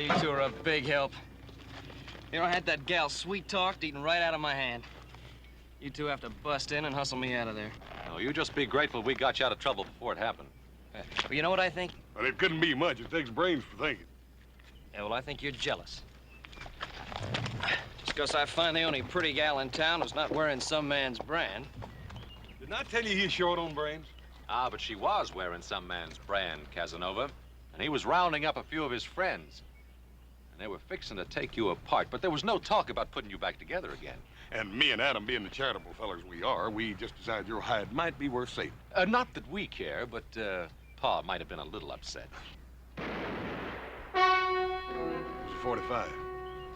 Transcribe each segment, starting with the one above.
You two are a big help. You know, I had that gal sweet-talked, eating right out of my hand. You two have to bust in and hustle me out of there. No, you just be grateful we got you out of trouble before it happened. Well, you know what I think? Well, it couldn't be much. It takes brains for thinking. Yeah, well, I think you're jealous. Just because I find the only pretty gal in town who's not wearing some man's brand. Didn't I tell you he's short on brains? Ah, but she was wearing some man's brand, Casanova. And he was rounding up a few of his friends. And they were fixing to take you apart, but there was no talk about putting you back together again. And me and Adam, being the charitable fellers we are, we just decided your hide might be worth saving. Not that we care, but Pa might have been a little upset. It's 45.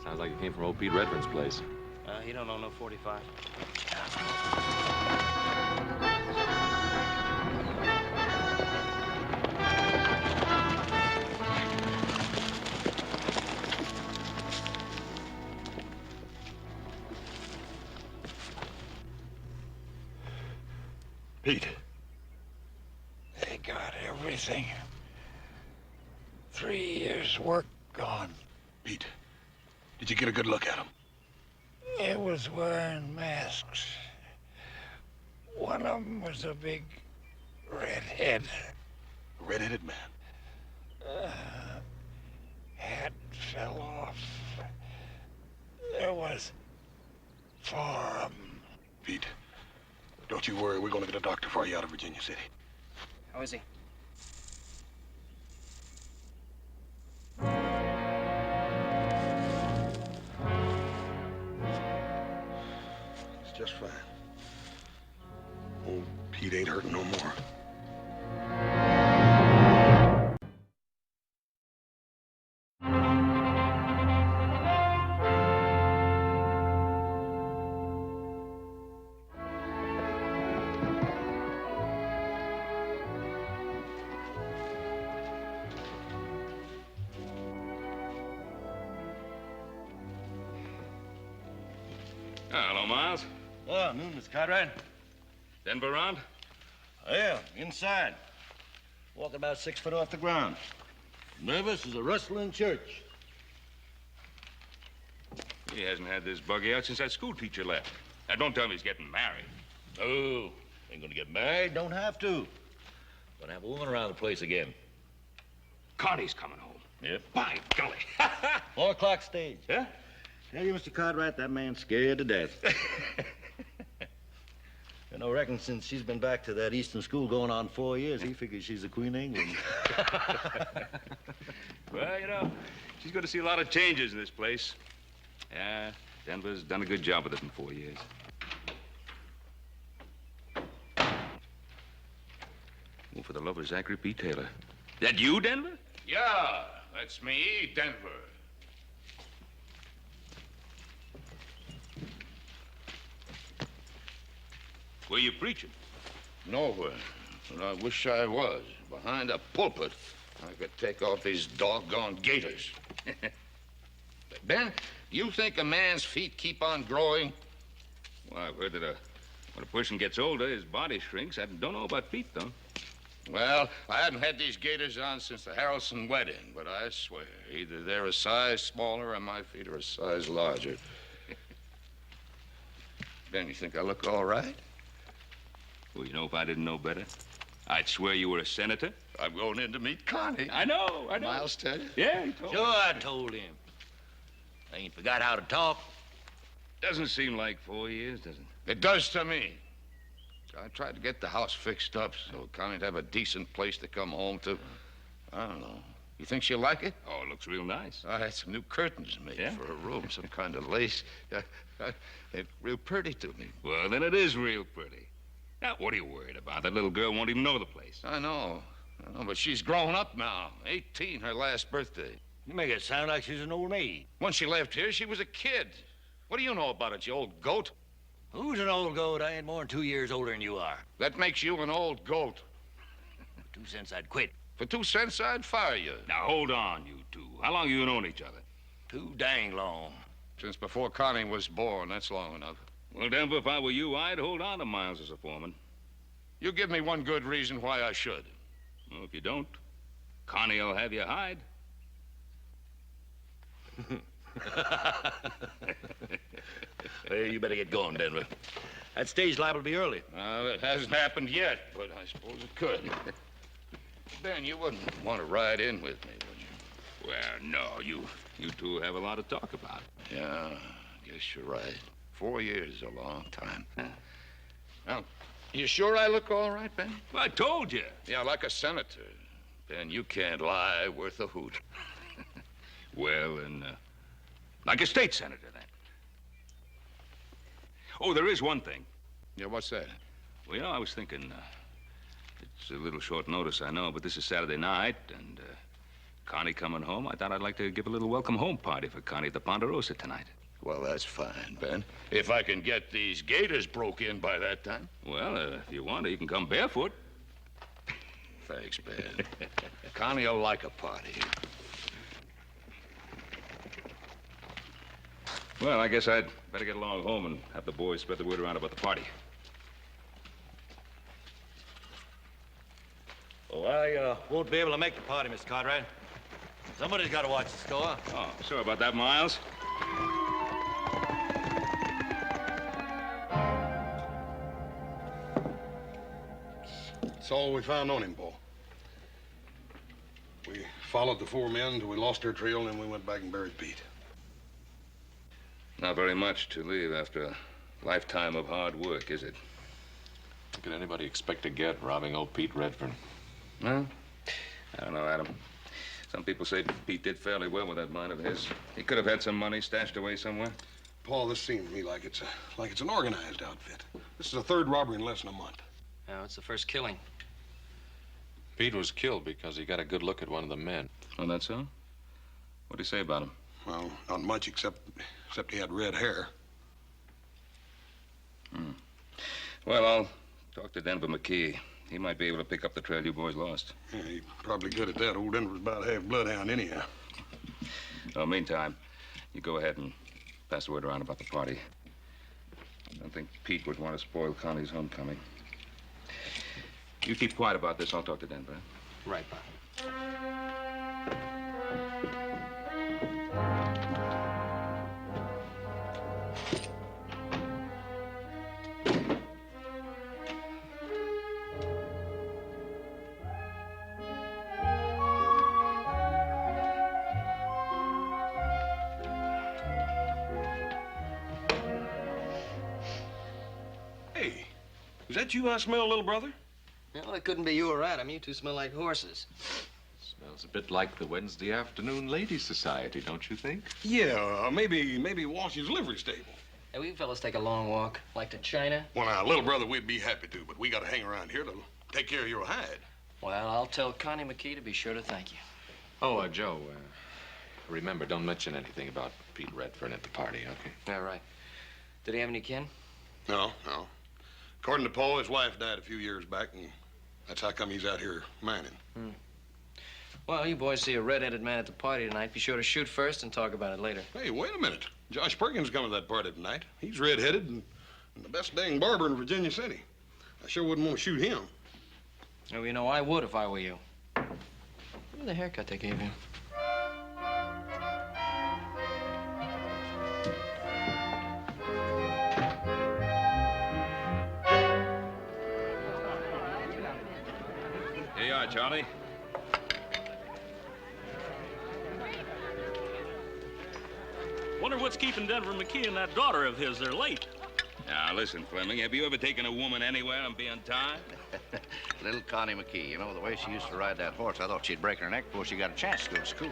Sounds like it came from old Pete Redfern's place. He don't own no 45. Pete. They got everything. 3 years' work gone. Pete, did you get a good look at him? It was wearing masks. One of them was a big redhead. A red-headed man. Hat fell off. There was 4 of them. Pete, don't you worry. We're going to get a doctor for you out of Virginia City. How is he? It's just fine. Old Pete ain't hurting no more. Hello, Miles. Oh, noon, Mr. Cartwright. Denver around? Yeah, inside. Walking about 6 foot off the ground. Nervous as a rustling church. He hasn't had this buggy out since that school teacher left. Now, don't tell me he's getting married. Oh, ain't gonna get married, don't have to. Gonna have a woman around the place again. Connie's coming home. Yep. By golly. 4 o'clock stage. Yeah? Tell you, Mr. Cartwright, that man's scared to death. You know, reckon since she's been back to that Eastern school going on 4 years, he figures she's the Queen of England. Well, you know, she's going to see a lot of changes in this place. Yeah, Denver's done a good job with it in 4 years. Oh, for the love of Zachary P. Taylor. That you, Denver? Yeah, that's me, Denver. Where you preaching? Nowhere. But I wish I was. Behind a pulpit, I could take off these doggone gaiters. Ben, you think a man's feet keep on growing? Well, I've heard that when a person gets older, his body shrinks. I don't know about feet, though. Well, I hadn't had these gaiters on since the Harrelson wedding, but I swear, either they're a size smaller or my feet are a size larger. Ben, you think I look all right? Well, you know, if I didn't know better, I'd swear you were a senator. I'm going in to meet Connie. I know. Miles tell you? Yeah, he told me. Sure, I told him. I ain't forgot how to talk. Doesn't seem like 4 years, does it? It does to me. I tried to get the house fixed up so Connie'd have a decent place to come home to. I don't know. You think she'll like it? Oh, it looks real nice. I had some new curtains made for her room, some kind of lace. It's real pretty to me. Well, then it is real pretty. Now, what are you worried about? That little girl won't even know the place. I know, but she's grown up now. 18, her last birthday. You make it sound like she's an old maid. When she left here, she was a kid. What do you know about it, you old goat? Who's an old goat? I ain't more than 2 years older than you are. That makes you an old goat. For 2 cents, I'd quit. For 2 cents, I'd fire you. Now, hold on, you two. How long you known each other? Too dang long. Since before Connie was born, that's long enough. Well, Denver, if I were you, I'd hold on to Miles as a foreman. You give me one good reason why I should. Well, if you don't, Connie will have you hide. Hey, you better get going, Denver. That stage liable to be early. It hasn't happened yet, but I suppose it could. Ben, you wouldn't want to ride in with me, would you? Well, no, you two have a lot to talk about. Yeah, guess you're right. 4 years is a long time. Now, you sure I look all right, Ben? Well, I told you. Yeah, like a senator. Ben, you can't lie worth a hoot. Well, and like a state senator, then. Oh, there is one thing. Yeah, what's that? Well, you know, I was thinking, it's a little short notice, I know, but this is Saturday night, and Connie coming home. I thought I'd like to give a little welcome home party for Connie at the Ponderosa tonight. Well, that's fine, Ben. If I can get these gators broke in by that time. Well, if you want to, you can come barefoot. Thanks, Ben. Connie will like a party. Well, I guess I'd better get along home and have the boys spread the word around about the party. Oh, I won't be able to make the party, Mr. Cartwright. Somebody's got to watch the store. Oh, sorry about that, Miles. That's all we found on him, Paul. We followed the 4 men until we lost their trail, and then we went back and buried Pete. Not very much to leave after a lifetime of hard work, is it? What could anybody expect to get robbing old Pete Redfern? Well, I don't know, Adam. Some people say Pete did fairly well with that mine of his. He could have had some money stashed away somewhere. Paul, this seems to me like it's an organized outfit. This is the 3rd robbery in less than a month. No, it's the first killing. Pete was killed because he got a good look at one of the men. Oh, that's so? What'd he say about him? Well, not much except he had red hair. Well, I'll talk to Denver McKee. He might be able to pick up the trail you boys lost. Yeah, he's probably good at that. Old Denver's about half bloodhound anyhow. Well, meantime, you go ahead and pass the word around about the party. I don't think Pete would want to spoil Connie's homecoming. You keep quiet about this. I'll talk to Denver. Right, Bob. Hey, is that you I smell, little brother? Well, it couldn't be you or Adam. You two smell like horses. Smells a bit like the Wednesday afternoon ladies' society, don't you think? Yeah, maybe Washington's livery stable. Hey, will you fellas take a long walk, like to China? Well, now, little brother, we'd be happy to, but we got to hang around here to take care of your hide. Well, I'll tell Connie McKee to be sure to thank you. Oh, Joe, remember, don't mention anything about Pete Redfern at the party, okay? Yeah, right. Did he have any kin? No. According to Paul, his wife died a few years back, and that's how come he's out here mining. Well, you boys see a red-headed man at the party tonight. Be sure to shoot first and talk about it later. Hey, wait a minute. Josh Perkins coming to that party tonight. He's red-headed and the best dang barber in Virginia City. I sure wouldn't want to shoot him. Oh, you know, I would if I were you. Look at the haircut they gave you. Here you are, Charlie. Wonder what's keeping Denver McKee and that daughter of his. They're late. Now, listen, Fleming, have you ever taken a woman anywhere and be untied? Little Connie McKee, you know, the way she used to ride that horse, I thought she'd break her neck before she got a chance to go to school.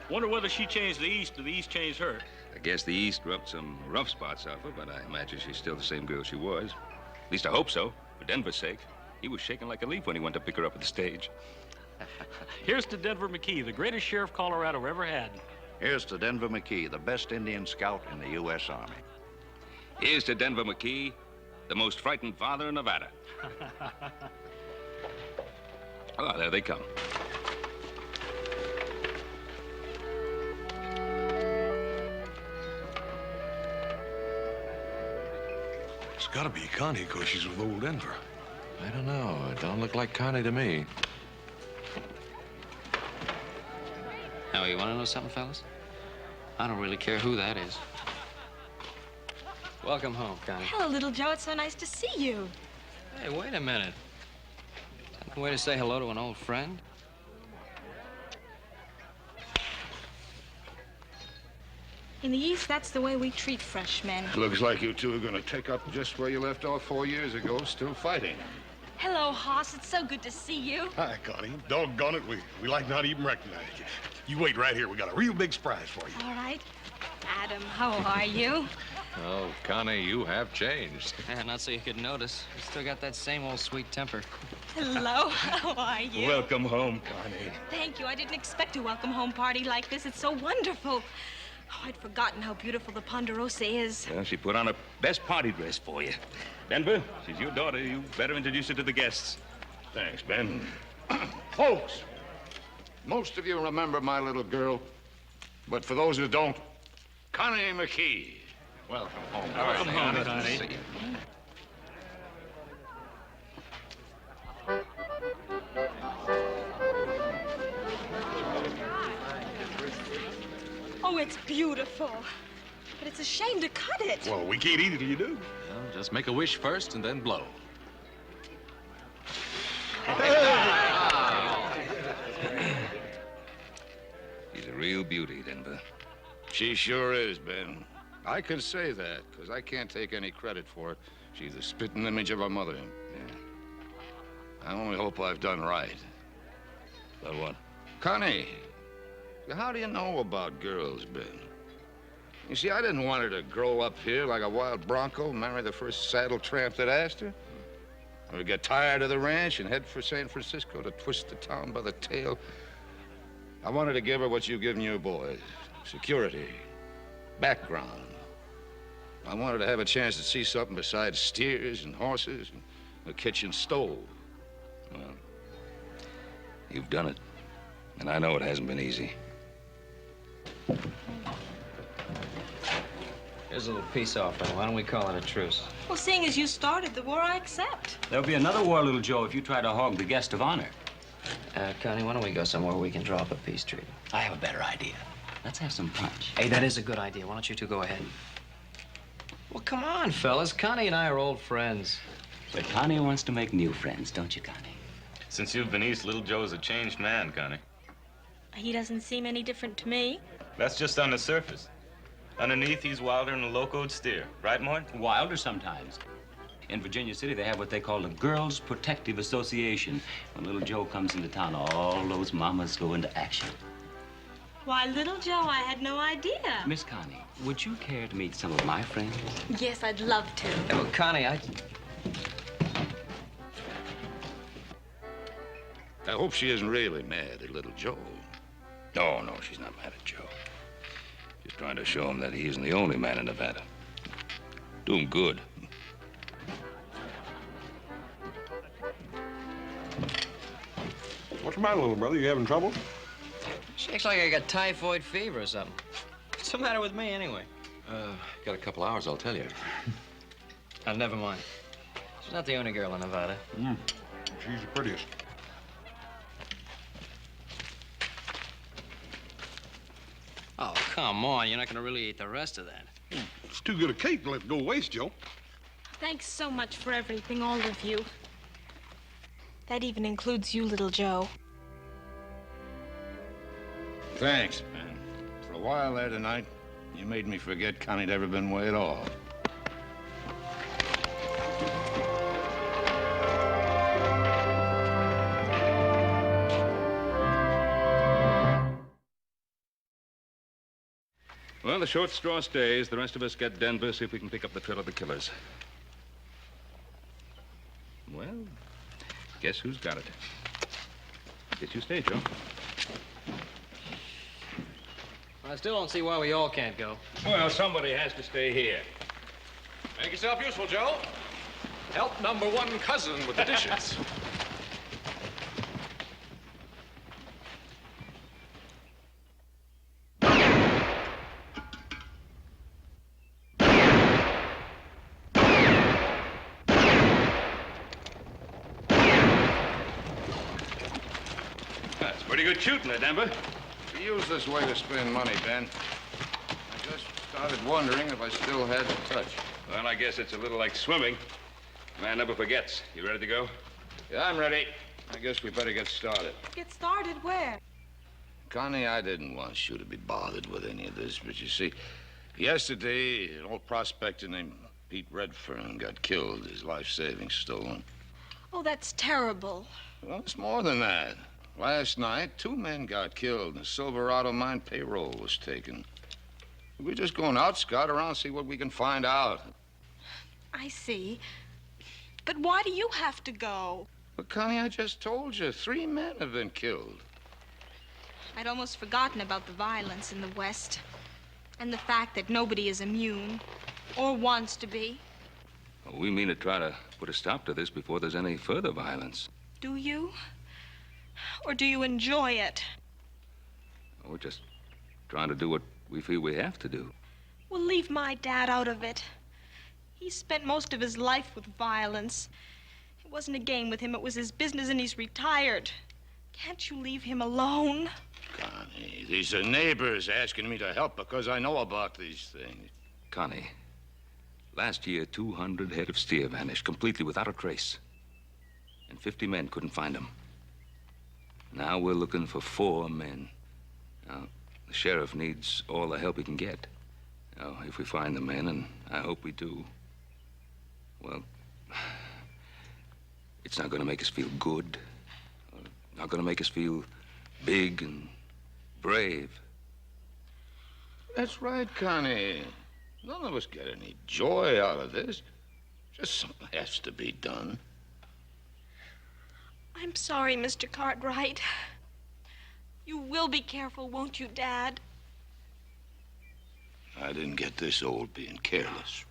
Wonder whether she changed the East or the East changed her. I guess the East rubbed some rough spots off her, but I imagine she's still the same girl she was. At least I hope so, for Denver's sake. He was shaking like a leaf when he went to pick her up at the stage. Here's to Denver McKee, the greatest sheriff Colorado ever had. Here's to Denver McKee, the best Indian scout in the U.S. Army. Here's to Denver McKee, the most frightened father in Nevada. Oh, there they come. It's got to be Connie, because she's with old Denver. I don't know. It don't look like Connie to me. Now, you want to know something, fellas? I don't really care who that is. Welcome home, Connie. Hello, little Joe. It's so nice to see you. Hey, wait a minute. Is that a way to say hello to an old friend? In the East, that's the way we treat freshmen. Looks like you two are going to take up just where you left off 4 years ago, still fighting. Hello, Hoss. It's so good to see you. Hi, Connie. Doggone it, we like not even recognize you. You wait right here. We got a real big surprise for you. All right. Adam, how are you? Oh, Connie, you have changed. Yeah, not so you could notice. You still got that same old sweet temper. Hello, how are you? Welcome home, Connie. Thank you. I didn't expect a welcome home party like this. It's so wonderful. Oh, I'd forgotten how beautiful the Ponderosa is. Well, she put on her best party dress for you. Denver, she's your daughter. You better introduce her to the guests. Thanks, Ben. Folks, most of you remember my little girl, but for those who don't, Connie McKee. Welcome home. Welcome home, Connie. Oh, it's beautiful. But it's a shame to cut it. Well, we can't eat it till you do. Well, just make a wish first and then blow. She's a real beauty, Denver. She sure is, Ben. I can say that, because I can't take any credit for it. She's the spitting image of her mother. Yeah. I only hope I've done right. About what? Connie, how do you know about girls, Ben? You see, I didn't want her to grow up here like a wild bronco, marry the first saddle tramp that asked her, or get tired of the ranch and head for San Francisco to twist the town by the tail. I wanted to give her what you've given your boys: security, background. I wanted to have a chance to see something besides steers and horses and a kitchen stove. Well, you've done it. And I know it hasn't been easy. Here's a little peace offering. Why don't we call it a truce? Well, seeing as you started the war, I accept. There'll be another war, little Joe, if you try to hog the guest of honor. Connie, why don't we go somewhere we can draw up a peace treaty? I have a better idea. Let's have some punch. Hey, that is a good idea. Why don't you two go ahead? Well, come on, fellas. Connie and I are old friends. But Connie wants to make new friends, don't you, Connie? Since you've been east, little Joe's a changed man, Connie. He doesn't seem any different to me. That's just on the surface. Underneath, he's wilder than a locoed steer. Right, Mort? Wilder sometimes. In Virginia City, they have what they call the Girls Protective Association. When little Joe comes into town, all those mamas go into action. Why, little Joe, I had no idea. Miss Connie, would you care to meet some of my friends? Yes, I'd love to. Hey, well, Connie, I hope she isn't really mad at little Joe. No, no, she's not mad at Joe. She's trying to show him that he isn't the only man in Nevada. Do him good. What's the matter, little brother? You having trouble? she acts like I got typhoid fever or something. What's the matter with me, anyway? Got a couple hours, I'll tell you. Oh, never mind. She's not the only girl in Nevada. She's the prettiest. Oh, come on. You're not going to really eat the rest of that. It's too good a cake to let it go waste, Joe. Thanks so much for everything, all of you. That even includes you, little Joe. Thanks, man. For a while there tonight, you made me forget Connie'd ever been way at all. Well, the short straw stays. The rest of us get Denver, see if we can pick up the trail of the killers. Well, guess who's got it? Guess you stay, Joe. I still don't see why we all can't go. Well, somebody has to stay here. Make yourself useful, Joe. Help #1 cousin with the dishes. That's pretty good shooting there, Denver. Use this way to spend money, Ben. Started wondering if I still had the touch. Well, I guess it's a little like swimming. Man never forgets. You ready to go? Yeah, I'm ready. I guess we better get started. Get started where? Connie, I didn't want you to be bothered with any of this, but you see, yesterday, an old prospector named Pete Redfern got killed, his life savings stolen. Oh, that's terrible. Well, it's more than that. Last night, 2 men got killed, and a Silverado mine payroll was taken. We're just going out, scout around, see what we can find out. I see. But why do you have to go? But, Connie, I just told you, 3 men have been killed. I'd almost forgotten about the violence in the West and the fact that nobody is immune or wants to be. Well, we mean to try to put a stop to this before there's any further violence. Do you? Or do you enjoy it? We're just trying to do what we feel we have to do. Well, leave my dad out of it. He spent most of his life with violence. It wasn't a game with him, it was his business, and he's retired. Can't you leave him alone? Connie, these are neighbors asking me to help because I know about these things. Connie, last year 200 head of steer vanished completely without a trace. And 50 men couldn't find them. Now we're looking for 4 men. Now, the sheriff needs all the help he can get. Now, if we find the men, and I hope we do, well, it's not going to make us feel good. Not going to make us feel big and brave. That's right, Connie. None of us get any joy out of this. Just something has to be done. I'm sorry, Mr. Cartwright. You will be careful, won't you, Dad? I didn't get this old being careless.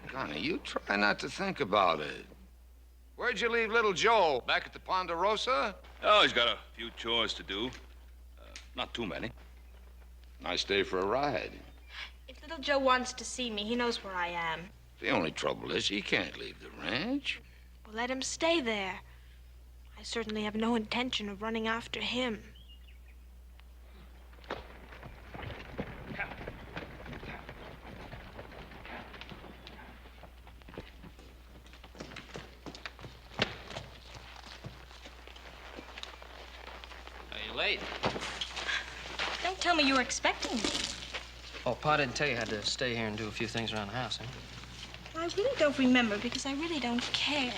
Connie, you try not to think about it. Where'd you leave little Joe? Back at the Ponderosa? Oh, he's got a few chores to do. Not too many. Nice day for a ride. If little Joe wants to see me, he knows where I am. The only trouble is he can't leave the ranch. Well, let him stay there. I certainly have no intention of running after him. Late. Don't tell me you were expecting me. Oh, Pa didn't tell you I had to stay here and do a few things around the house, huh? I really don't remember because I really don't care.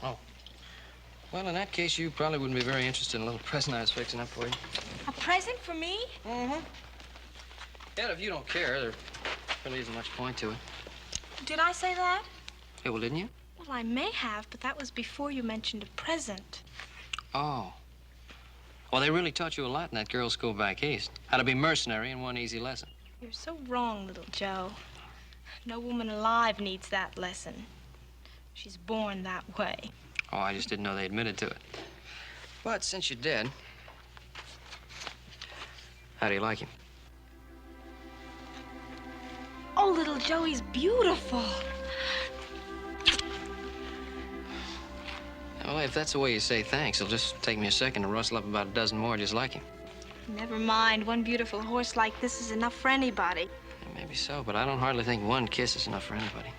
Oh. Well, in that case, you probably wouldn't be very interested in a little present I was fixing up for you. A present for me? Mm-hmm. Yeah, if you don't care, there really isn't much point to it. Did I say that? Yeah, well, didn't you? Well, I may have, but that was before you mentioned a present. Oh. Well, they really taught you a lot in that girls' school back east. How to be mercenary in one easy lesson. You're so wrong, little Joe. No woman alive needs that lesson. She's born that way. Oh, I just didn't know they admitted to it. But since you did, how do you like him? Oh, little Joe, he's beautiful. Well, if that's the way you say thanks, it'll just take me a second to rustle up about a dozen more just like him. Never mind. One beautiful horse like this is enough for anybody. Yeah, maybe so, but I don't hardly think one kiss is enough for anybody.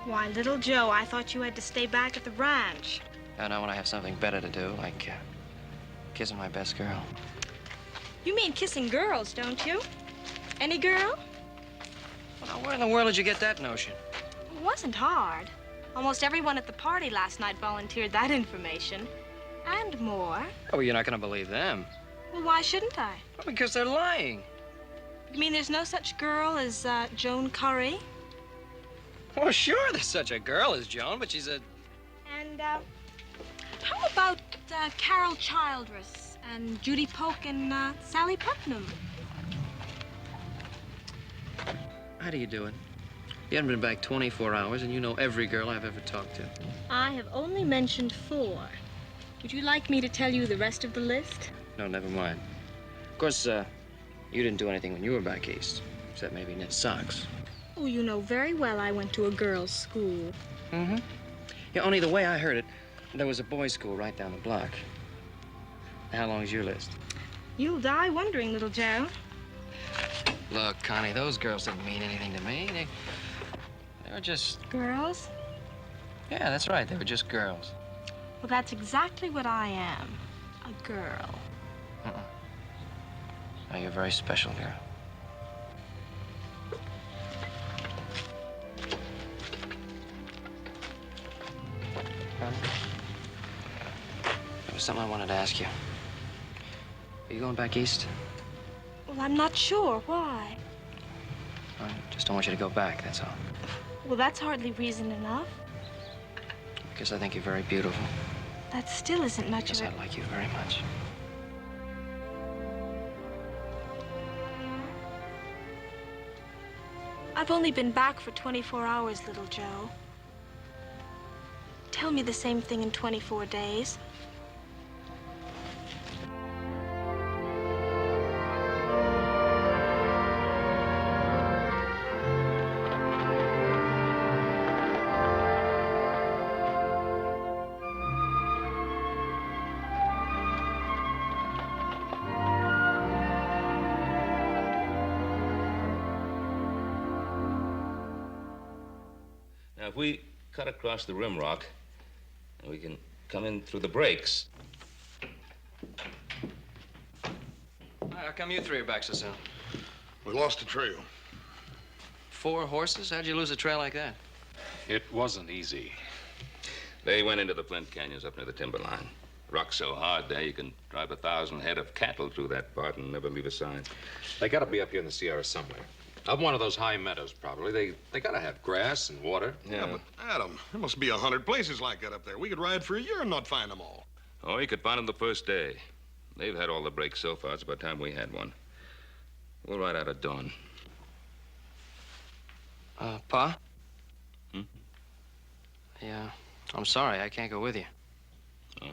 Why, little Joe, I thought you had to stay back at the ranch. I know when I have something better to do, like kissing my best girl. You mean kissing girls, don't you? Any girl? Well, now, where in the world did you get that notion? It wasn't hard. Almost everyone at the party last night volunteered that information. And more. Oh, you're not going to believe them. Well, why shouldn't I? Well, because they're lying. You mean there's no such girl as Joan Curry? Well, sure, there's such a girl as Joan, but she's a... And, how about Carol Childress and Judy Polk and Sally Putnam? How do you do it? You haven't been back 24 hours, and you know every girl I've ever talked to. I have only mentioned 4. Would you like me to tell you the rest of the list? No, never mind. Of course, you didn't do anything when you were back east, except maybe knit socks. Oh, you know very well I went to a girls' school. Mm-hmm. Yeah, only the way I heard it, there was a boys' school right down the block. How long's your list? You'll die wondering, little Joe. Look, Connie, those girls didn't mean anything to me. They were just... Girls? Yeah, that's right. They were just girls. Well, that's exactly what I am. A girl. Oh, you're a very special girl. There was something I wanted to ask you. Are you going back east? Well, I'm not sure. Why? I just don't want you to go back, that's all. Well, that's hardly reason enough. Because I think you're very beautiful. That still isn't much Because of it. I like you very much. I've only been back for 24 hours, little Joe. Tell me the same thing in 24 days. Now, if we cut across the rim rock, we can come in through the breaks. How come you 3 are back so soon? We lost the trail. 4 horses? How'd you lose a trail like that? It wasn't easy. They went into the Flint Canyons up near the timberline. Rock's so hard there, you can drive 1,000 head of cattle through that part and never leave a sign. They gotta be up here in the Sierra somewhere. Up one of those high meadows, probably. They gotta have grass and water. Yeah, but Adam, there must be 100 places like that up there. We could ride for a year and not find them all. Oh, you could find them the first day. They've had all the breaks so far. It's about time we had one. We'll ride out at dawn. Pa? Hmm? Yeah, I'm sorry. I can't go with you. Oh?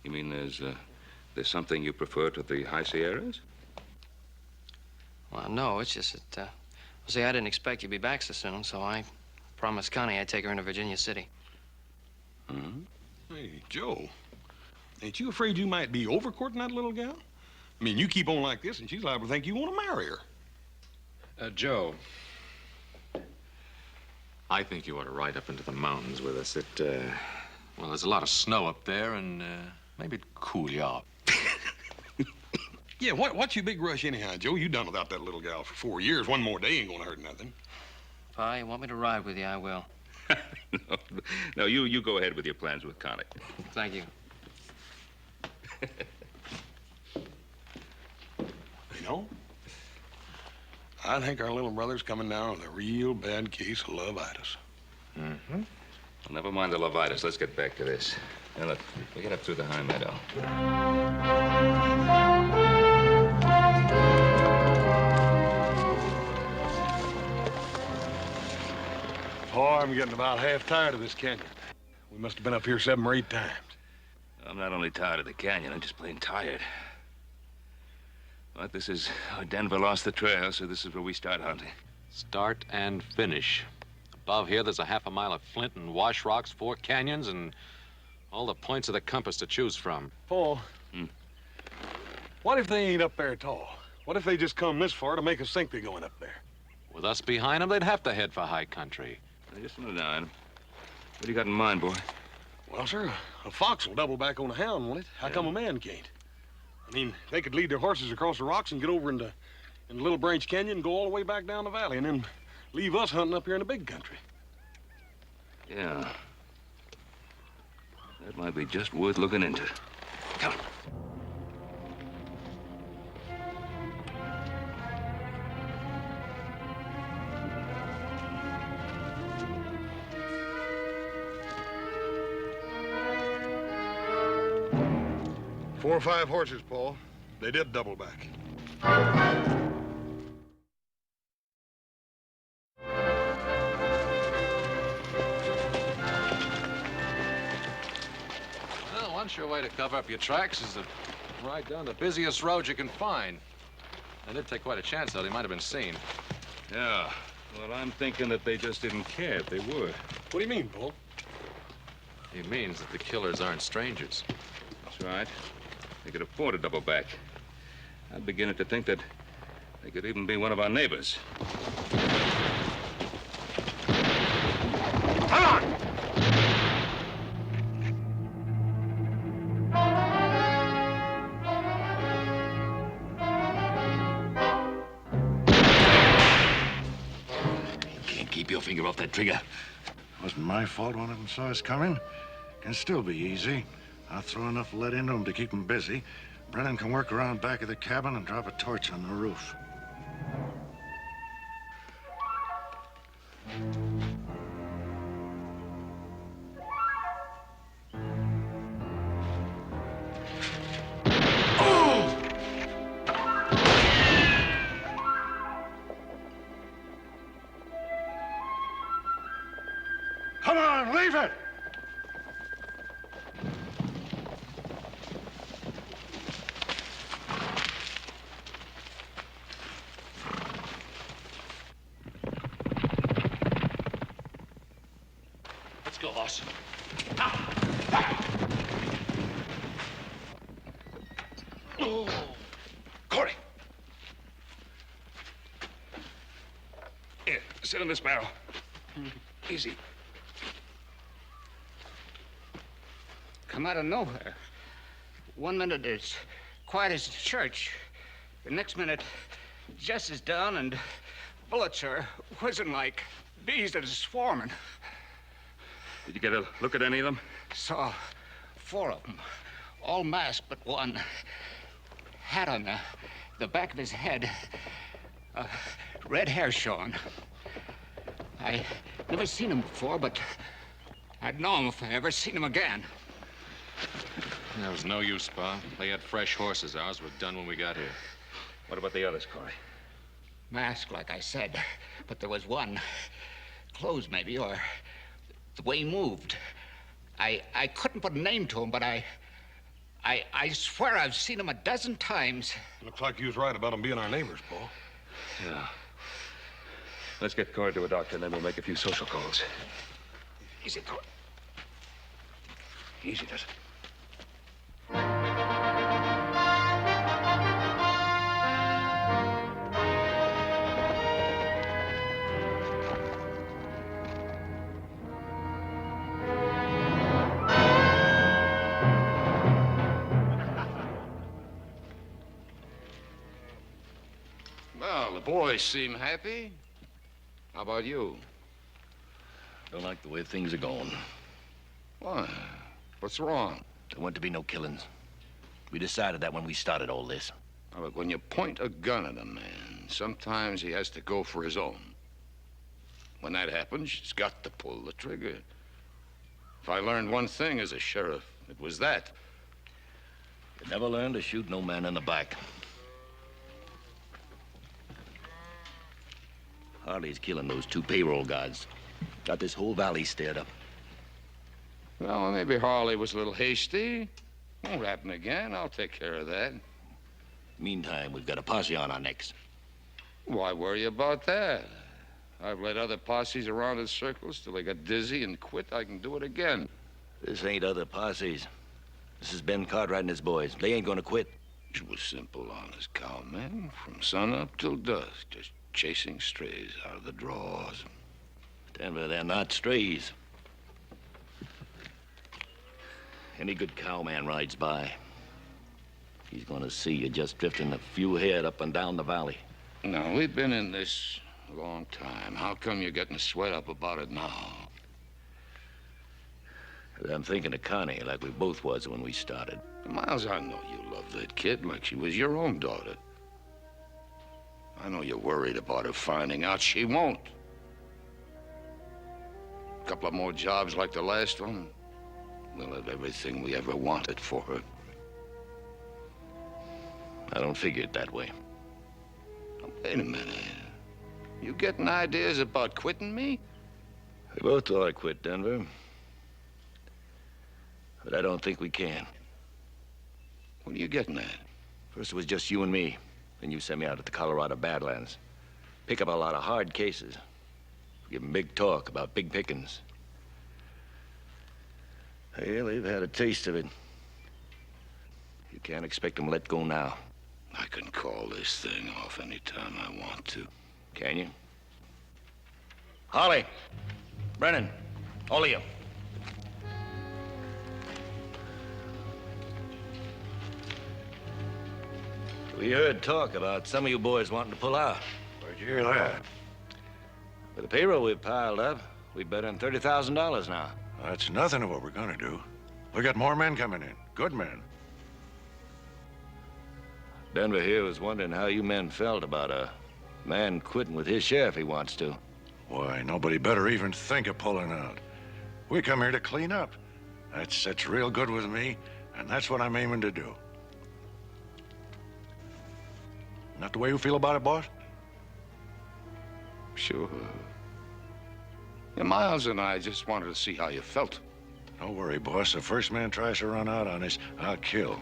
You mean there's something you prefer to the high Sierras? Well, no, it's just that, well, see, I didn't expect you'd be back so soon, so I promised Connie I'd take her into Virginia City. Hey, Joe, ain't you afraid you might be overcourting that little gal? I mean, you keep on like this, and she's liable to think you want to marry her. Joe, I think you ought to ride up into the mountains with us. Well, there's a lot of snow up there, and maybe it'd cool you off. Yeah, what's your big rush anyhow, Joe? You done without that little gal for 4 years. One more day ain't gonna hurt nothing. Pa, you want me to ride with you, I will. No, you go ahead with your plans with Connie. Thank you. You know, I think our little brother's coming down with a real bad case of lovitis. Mm-hmm. Well, never mind the lovitis. Let's get back to this. Now, look, we get up through the high meadow. Oh, I'm getting about half tired of this canyon. We must have been up here 7 or 8 times. I'm not only tired of the canyon, I'm just plain tired. But this is... Denver lost the trail, so this is where we start hunting. Start and finish. Above here, there's a half a mile of flint and wash rocks, 4 canyons, and all the points of the compass to choose from. Paul, what if they ain't up there at all? What if they just come this far to make us think they're going up there? With us behind them, they'd have to head for high country. Now, just slow down. What do you got in mind, boy? Well, sir, a fox will double back on a hound, won't it? How come a man can't? I mean, they could lead their horses across the rocks and get over into Little Branch Canyon and go all the way back down the valley and then leave us hunting up here in the big country. Yeah. That might be just worth looking into. Come on. 4 or 5 horses, Paul. They did double back. Well, one sure way to cover up your tracks is to ride down the busiest road you can find. They did take quite a chance, though. They might have been seen. Yeah. Well, I'm thinking that they just didn't care if they were. What do you mean, Paul? He means that the killers aren't strangers. That's right. They could afford to double back. I'm beginning to think that they could even be one of our neighbors. Come on! Keep your finger off that trigger. Wasn't my fault one of them saw us coming. Can still be easy. I'll throw enough lead into them to keep them busy. Brennan can work around back of the cabin and drop a torch on the roof. Come on, leave it! Let's go, boss. Oh. Corey! Here, sit in this barrel. Easy. Come out of nowhere. 1 minute it's quiet as a church. The next minute, Jess is down and bullets are whizzing like bees at his foreman. Did you get a look at any of them? Saw 4 of them, all masked but one. Hat on the back of his head, red hair showing. I never seen him before, but I'd know him if I ever seen him again. There was no use, Pa. They had fresh horses. Ours were done when we got here. What about the others, Corey? Masked, like I said, but there was one. Clothes, maybe, or the way he moved. I couldn't put a name to him, but I swear I've seen him a dozen times. Looks like you was right about them being our neighbors, Paul. Yeah. Let's get Corey to a doctor, and then we'll make a few social calls. Easy, Corey. Easy does it. Well, the boys seem happy. How about you? Don't like the way things are going. Why? What's wrong? There weren't to be no killings. We decided that when we started all this. Now, look, when you point a gun at a man, sometimes he has to go for his own. When that happens, he's got to pull the trigger. If I learned one thing as a sheriff, it was that. You never learn to shoot no man in the back. Harley's killing those 2 payroll guards. Got this whole valley stirred up. Well, maybe Harley was a little hasty. Won't happen again. I'll take care of that. Meantime, we've got a posse on our necks. Why worry about that? I've led other posses around in circles till they got dizzy and quit. I can do it again. This ain't other posses. This is Ben Cartwright and his boys. They ain't gonna quit. It was simple, honest cowman. From sunup till dusk, just chasing strays out of the draws. Denver, they're not strays. Any good cowman rides by, he's gonna see you just drifting a few head up and down the valley. Now, we've been in this a long time. How come you're getting sweat up about it now? I'm thinking of Connie like we both was when we started. Miles, I know you love that kid like she was your own daughter. I know you're worried about her finding out. She won't. A couple of more jobs like the last one, we'll have everything we ever wanted for her. I don't figure it that way. Now, wait a minute. You getting ideas about quitting me? We both thought I'd quit, Denver. But I don't think we can. What are you getting at? First it was just you and me. Then you sent me out to the Colorado Badlands. Pick up a lot of hard cases. Give them big talk about big pickings. Well, they've had a taste of it. You can't expect them to let go now. I can call this thing off any time I want to. Can you? Holly, Brennan, all of you. We heard talk about some of you boys wanting to pull out. Where'd you hear that? With the payroll we've piled up, we've better than $30,000 now. That's nothing of what we're gonna do. We got more men coming in. Good men. Denver here was wondering how you men felt about a man quitting with his share if he wants to. Why, nobody better even think of pulling out. We come here to clean up. That's real good with me, and that's what I'm aiming to do. Not the way you feel about it, boss? Sure. Yeah, Miles and I just wanted to see how you felt. Don't worry, boss. The first man tries to run out on us, I'll kill.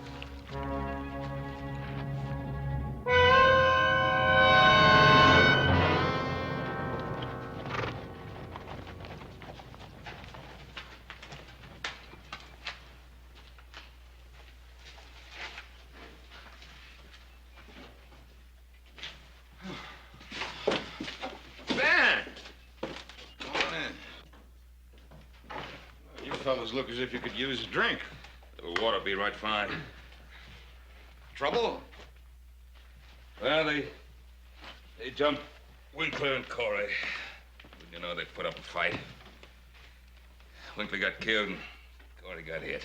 Fellas look as if you could use a drink. A little water be right fine. Trouble? Well, they jumped Winkler and Corey. You know, they put up a fight. Winkler got killed and Corey got hit.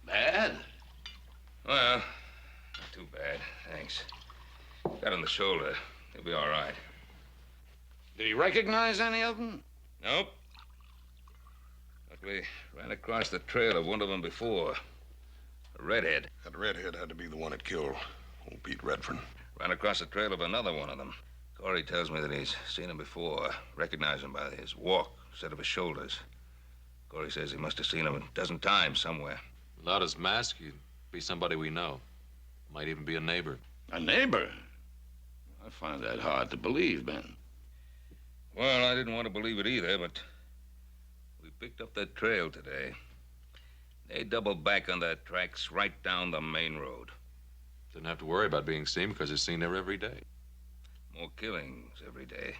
Bad? Well, not too bad, thanks. Got on the shoulder. He'll be all right. Did he recognize any of them? Nope. But we ran across the trail of one of them before. A redhead. That redhead had to be the one that killed old Pete Redfern. Ran across the trail of another one of them. Corey tells me that he's seen him before. Recognized him by his walk, set of his shoulders. Corey says he must have seen him a dozen times somewhere. Without his mask, he'd be somebody we know. Might even be a neighbor. A neighbor? I find that hard to believe, Ben. Well, I didn't want to believe it either, but we picked up that trail today. They doubled back on their tracks right down the main road. Didn't have to worry about being seen because he's seen there every day. More killings every day.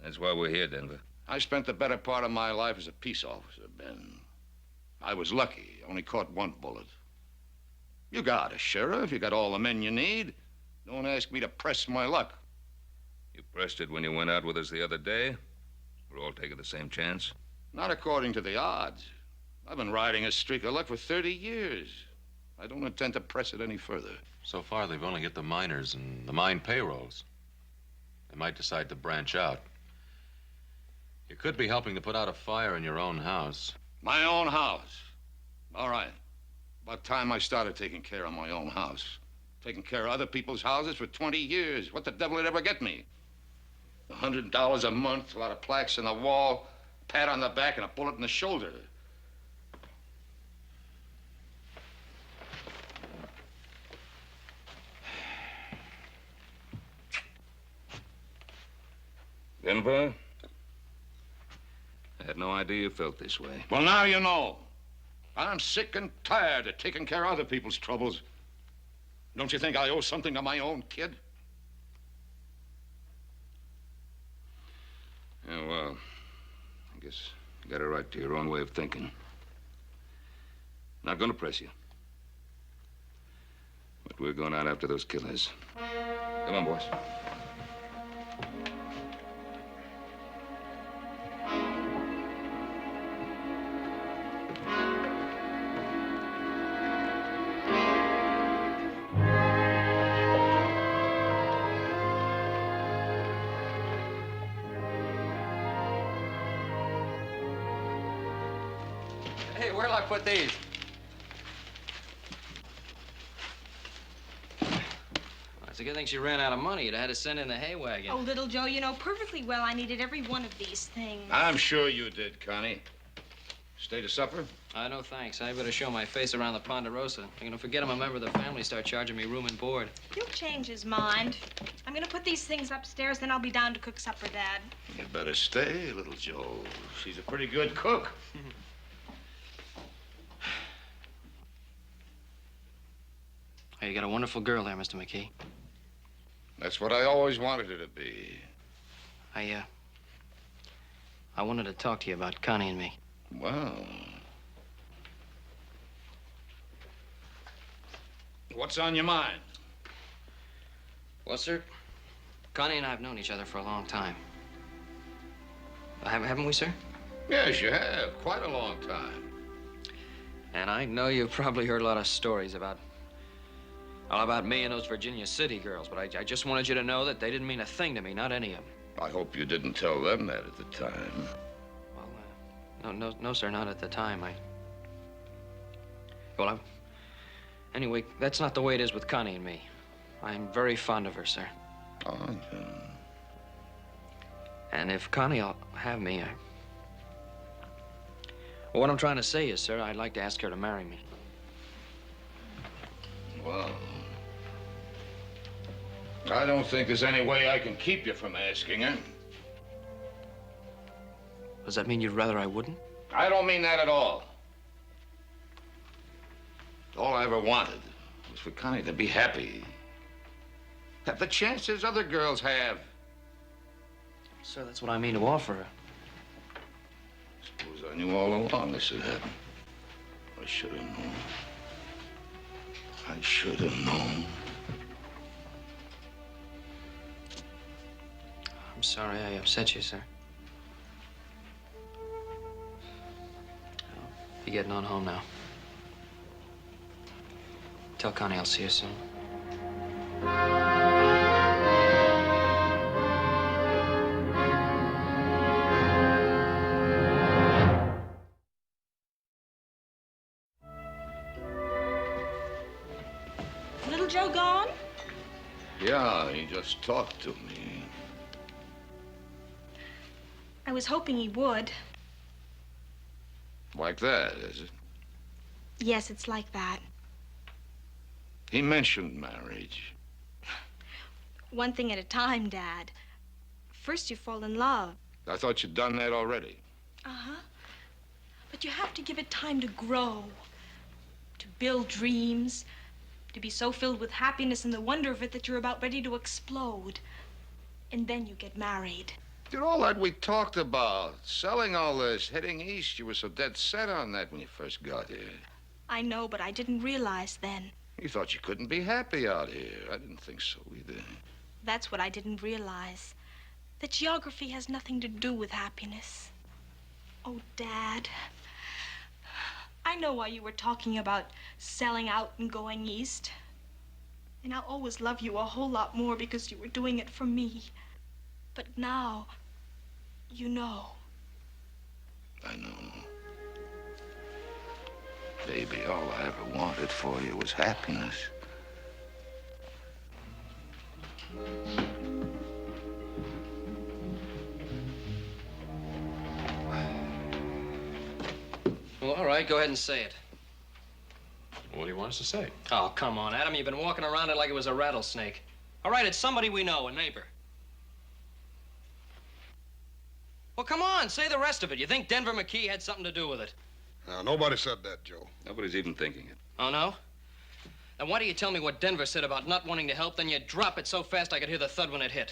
That's why we're here, Denver. I spent the better part of my life as a peace officer, Ben. I was lucky. Only caught one bullet. You got a sheriff. You got all the men you need. Don't ask me to press my luck. You pressed it when you went out with us the other day? We're all taking the same chance? Not according to the odds. I've been riding a streak of luck for 30 years. I don't intend to press it any further. So far, they've only hit the miners and the mine payrolls. They might decide to branch out. You could be helping to put out a fire in your own house. My own house? All right. About time I started taking care of my own house. Taking care of other people's houses for 20 years. What the devil would ever get me? $100 a month, a lot of plaques on the wall, a pat on the back, and a bullet in the shoulder. Denver? I had no idea you felt this way. Well, now you know. I'm sick and tired of taking care of other people's troubles. Don't you think I owe something to my own kid? Yeah, well, I guess you got a right to your own way of thinking. Not gonna press you. But we're going out after those killers. Come on, boys. Hey, where'll I put these? It's a good thing she ran out of money. You'd have had to send in the hay wagon. Oh, little Joe, you know perfectly well I needed every one of these things. I'm sure you did, Connie. Stay to supper? No thanks. I better show my face around the Ponderosa. I'm gonna forget I'm a member of the family, start charging me room and board. He'll change his mind. I'm gonna put these things upstairs, then I'll be down to cook supper, Dad. You better stay, little Joe. She's a pretty good cook. Hey, you got a wonderful girl there, Mr. McKee. That's what I always wanted her to be. I wanted to talk to you about Connie and me. Well. What's on your mind? Well, sir, Connie and I have known each other for a long time. Haven't we, sir? Yes, you have. Quite a long time. And I know you've probably heard a lot of stories about me and those Virginia City girls, but I just wanted you to know that they didn't mean a thing to me, not any of them. I hope you didn't tell them that at the time. Well, no, sir, not at the time. Anyway, that's not the way it is with Connie and me. I'm very fond of her, sir. Oh, yeah. And if Connie'll have me, well, what I'm trying to say is, sir, I'd like to ask her to marry me. Well, I don't think there's any way I can keep you from asking her. Does that mean you'd rather I wouldn't? I don't mean that at all. All I ever wanted was for Connie to be happy. Have the chances other girls have. Sir, that's what I mean to offer her. Suppose I knew all along this would happen. I should have known. I should have known. I'm sorry I upset you, sir. Be getting on home now. Tell Connie I'll see you soon. Little Joe gone? Yeah, he just talked to me. I was hoping he would. Like that, is it? Yes, it's like that. He mentioned marriage. One thing at a time, Dad. First you fall in love. I thought you'd done that already. Uh-huh. But you have to give it time to grow, to build dreams, to be so filled with happiness and the wonder of it that you're about ready to explode. And then you get married. Did all that we talked about, selling all this, heading east, you were so dead set on that when you first got here. I know, but I didn't realize then. You thought you couldn't be happy out here. I didn't think so either. That's what I didn't realize. That geography has nothing to do with happiness. Oh, Dad. I know why you were talking about selling out and going east. And I'll always love you a whole lot more because you were doing it for me. But now, you know. I know. Baby, all I ever wanted for you was happiness. Well, all right, go ahead and say it. What do you want us to say? Oh, come on, Adam. You've been walking around it like it was a rattlesnake. All right, it's somebody we know, a neighbor. Well, come on, say the rest of it. You think Denver McKee had something to do with it? Now, nobody said that, Joe. Nobody's even thinking it. Oh, no? Then why do you tell me what Denver said about not wanting to help, then you drop it so fast I could hear the thud when it hit?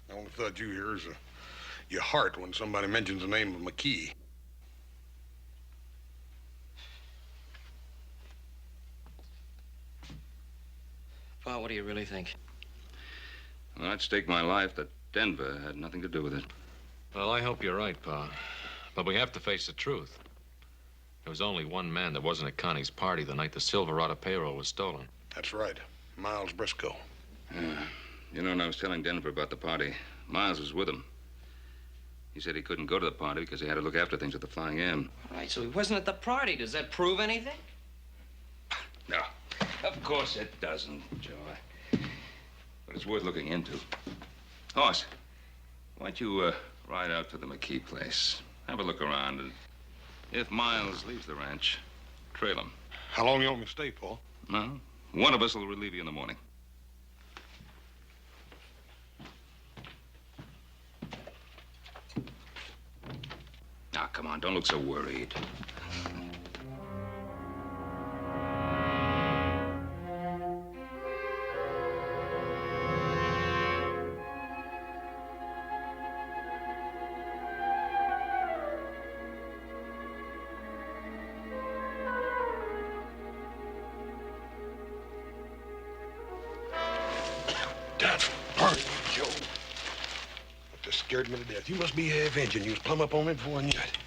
The only thud you hear is your heart when somebody mentions the name of McKee. Pa, what do you really think? Well, I'd stake my life that Denver had nothing to do with it. Well, I hope you're right, Pa. But we have to face the truth. There was only one man that wasn't at Connie's party the night the Silverado payroll was stolen. That's right. Miles Briscoe. You know, when I was telling Denver about the party, Miles was with him. He said he couldn't go to the party because he had to look after things at the Flying M. All right, so he wasn't at the party. Does that prove anything? No, of course it doesn't, Joe. but it's worth looking into. Hoss, why don't you ride out to the McKee place? Have a look around, and if Miles leaves the ranch, trail him. How long you want me to stay, Paul? No, one of us will relieve you in the morning. Now, come on, don't look so worried. Scared me to death. You must be avenging. You was plumb up on me before I knew it.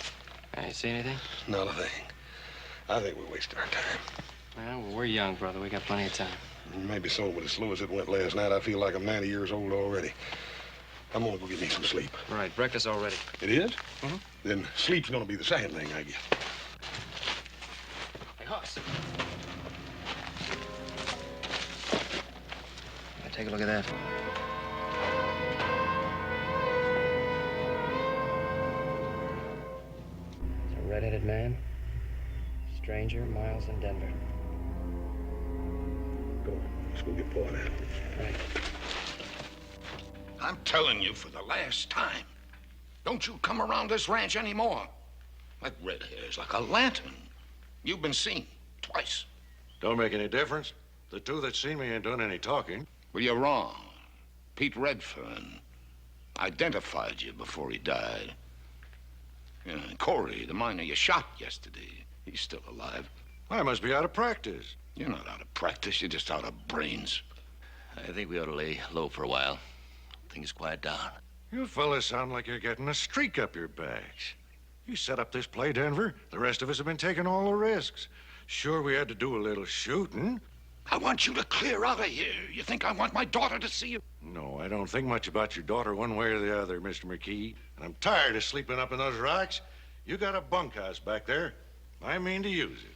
I ain't see anything? Not a thing. I think we're wasting our time. Well, we're young, brother. We got plenty of time. Maybe so, but as slow as it went last night, I feel like I'm 90 years old already. I'm gonna go get me some sleep. Right, breakfast already. It is? Mm-hmm. Then sleep's gonna be the second thing I get. Hey, Hoss. Take a look at that. Red-headed man, stranger, Miles in Denver. Go on, let's go get Paul out. Right. I'm telling you for the last time, don't you come around this ranch anymore. That red hair's like a lantern. You've been seen twice. Don't make any difference. The two that seen me ain't done any talking. Well, you're wrong. Pete Redfern identified you before he died. Yeah, Corey, the miner you shot yesterday, he's still alive. I must be out of practice. You're not out of practice, you're just out of brains. I think we ought to lay low for a while. Things quiet down. You fellas sound like you're getting a streak up your backs. You set up this play, Denver. The rest of us have been taking all the risks. Sure, we had to do a little shooting. I want you to clear out of here. You think I want my daughter to see you? No, I don't think much about your daughter one way or the other, Mr. McKee. And I'm tired of sleeping up in those rocks. You got a bunkhouse back there. I mean to use it.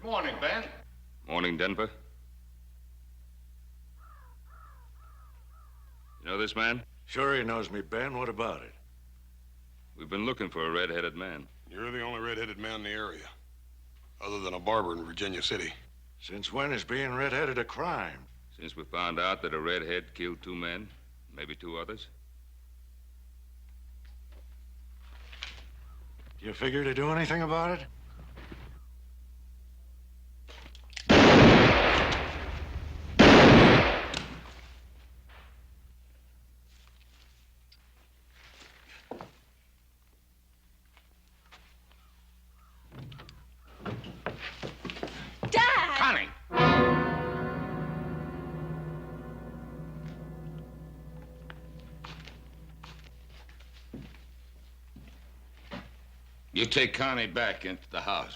Morning, Ben. Morning, Denver. You know this man? Sure he knows me, Ben. What about it? We've been looking for a red-headed man. You're the only red-headed man in the area, other than a barber in Virginia City. Since when is being red-headed a crime? Since we found out that a redhead killed 2 men, maybe 2 others. Do you figure to do anything about it? Connie! You take Connie back into the house.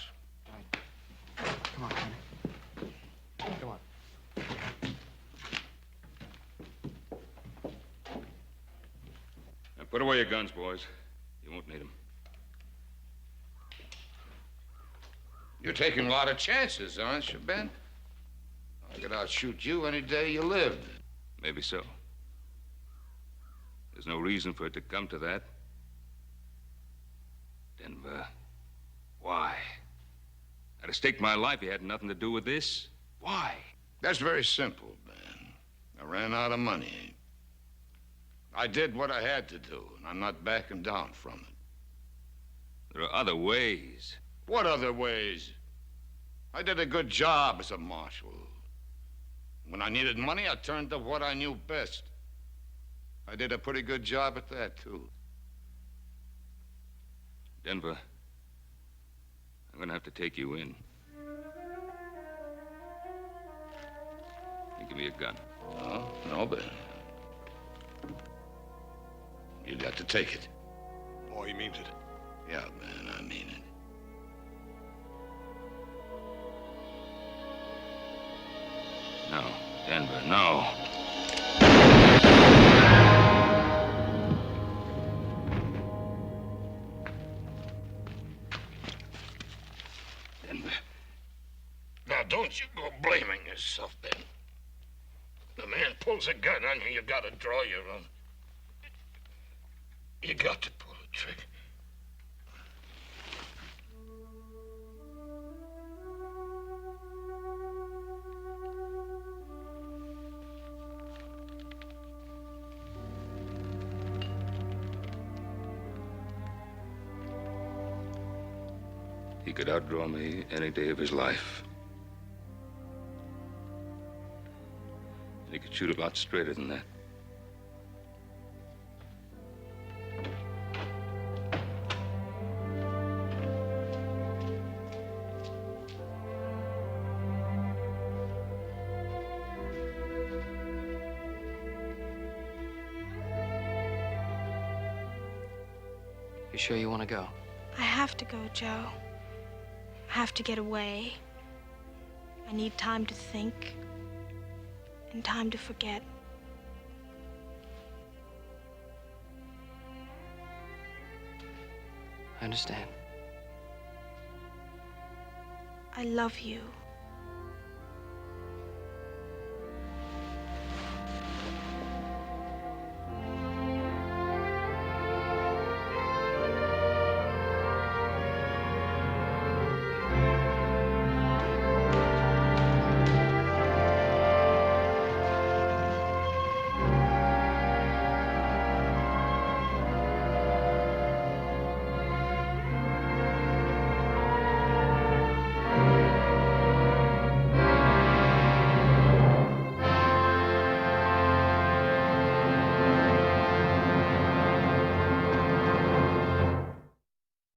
Come on, Connie. Come on. Now put away your guns, boys. You won't need them. You're taking a lot of chances, aren't you, Ben? I could outshoot you any day you lived. Maybe so. There's no reason for it to come to that. Denver, why? I'd have staked my life. You had nothing to do with this. Why? That's very simple, Ben. I ran out of money. I did what I had to do, and I'm not backing down from it. There are other ways. What other ways? I did a good job as a marshal. When I needed money, I turned to what I knew best. I did a pretty good job at that, too. Denver, I'm gonna have to take you in. You give me a gun. Oh, no, but you got to take it. Oh, he means it. Yeah, man, I mean it. No, Denver, no. Denver. Now, don't you go blaming yourself, Ben. The man pulls a gun on you, you gotta draw your own. You got to pull the trigger. He could outdraw me any day of his life. And he could shoot a lot straighter than that. You sure you want to go? I have to go, Joe. I have to get away. I need time to think and time to forget. I understand. I love you.